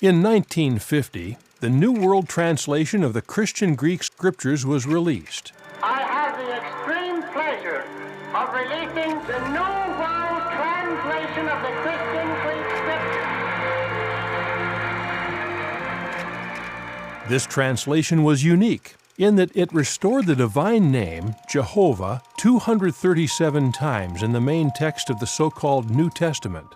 In 1950, the New World Translation of the Christian Greek Scriptures was released. I have the extreme pleasure of releasing the New World Translation of the Christian Greek Scriptures. This translation was unique in that it restored the divine name, Jehovah, 237 times in the main text of the so-called New Testament.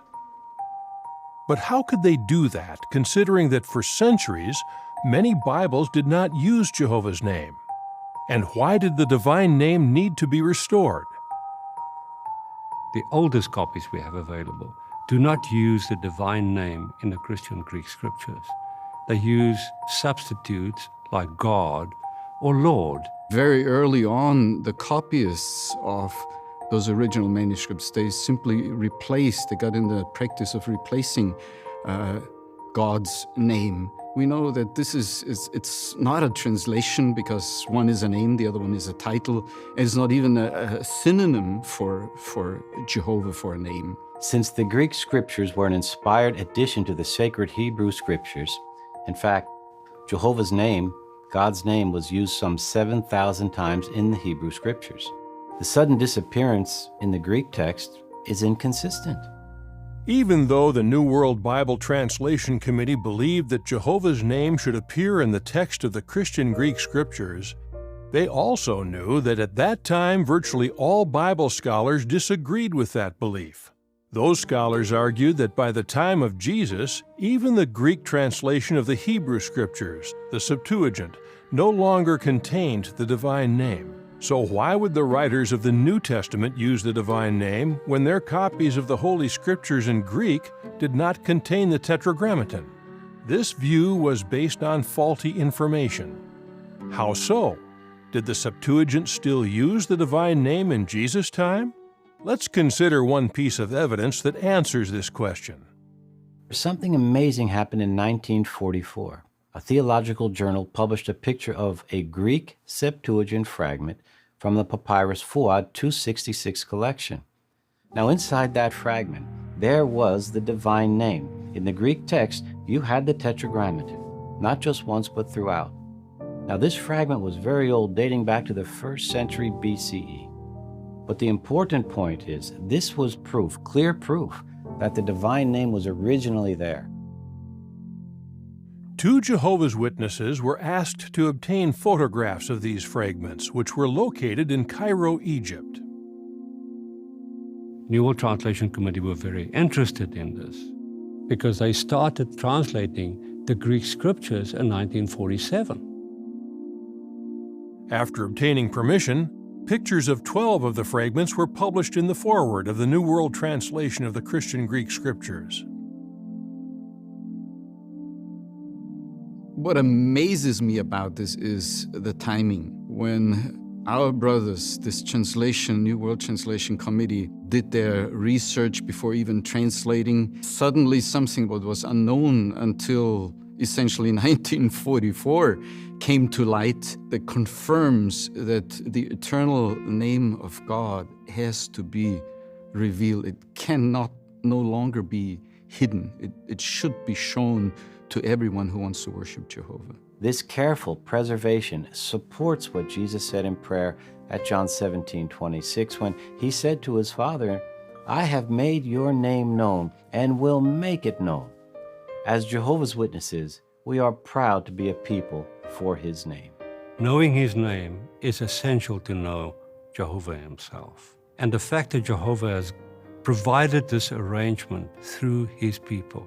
But how could they do that, considering that for centuries, many Bibles did not use Jehovah's name? And why did the divine name need to be restored? The oldest copies we have available do not use the divine name in the Christian Greek Scriptures. They use substitutes like God or Lord. Very early on, the copyists of those original manuscripts, they simply they got in the practice of replacing God's name. We know that it's not a translation because one is a name, the other one is a title. It's not even a synonym for Jehovah, for a name. Since the Greek Scriptures were an inspired addition to the sacred Hebrew Scriptures, in fact, Jehovah's name, God's name, was used some 7,000 times in the Hebrew Scriptures. The sudden disappearance in the Greek text is inconsistent. Even though the New World Bible Translation Committee believed that Jehovah's name should appear in the text of the Christian Greek Scriptures, they also knew that at that time virtually all Bible scholars disagreed with that belief. Those scholars argued that by the time of Jesus, even the Greek translation of the Hebrew Scriptures, the Septuagint, no longer contained the divine name. So why would the writers of the New Testament use the divine name when their copies of the Holy Scriptures in Greek did not contain the Tetragrammaton? This view was based on faulty information. How so? Did the Septuagint still use the divine name in Jesus' time? Let's consider one piece of evidence that answers this question. Something amazing happened in 1944. A theological journal published a picture of a Greek Septuagint fragment from the papyrus Fuad 266 collection. Now inside that fragment, there was the divine name. In the Greek text, you had the Tetragrammaton, not just once but throughout. Now this fragment was very old, dating back to the 1st century BCE. But the important point is, this was proof, clear proof, that the divine name was originally there. 2 Jehovah's Witnesses were asked to obtain photographs of these fragments, which were located in Cairo, Egypt. New World Translation Committee were very interested in this because they started translating the Greek Scriptures in 1947. After obtaining permission, pictures of 12 of the fragments were published in the foreword of the New World Translation of the Christian Greek Scriptures. What amazes me about this is the timing. When our brothers, this New World Translation Committee, did their research before even translating, suddenly something that was unknown until essentially 1944 came to light that confirms that the eternal name of God has to be revealed. It cannot no longer be hidden. It should be shown to everyone who wants to worship Jehovah. This careful preservation supports what Jesus said in prayer at John 17:26 when he said to his Father, "I have made your name known and will make it known." As Jehovah's Witnesses, we are proud to be a people for his name. Knowing his name is essential to know Jehovah himself. And the fact that Jehovah has provided this arrangement through his people,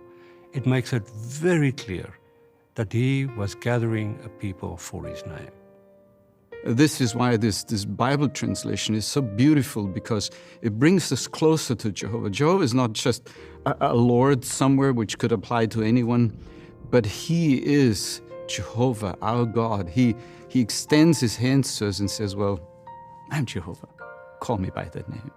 it makes it very clear that he was gathering a people for his name. This is why this Bible translation is so beautiful, because it brings us closer to Jehovah. Jehovah is not just a Lord somewhere which could apply to anyone, but he is Jehovah, our God. He extends his hands to us and says, well, I'm Jehovah. Call me by that name.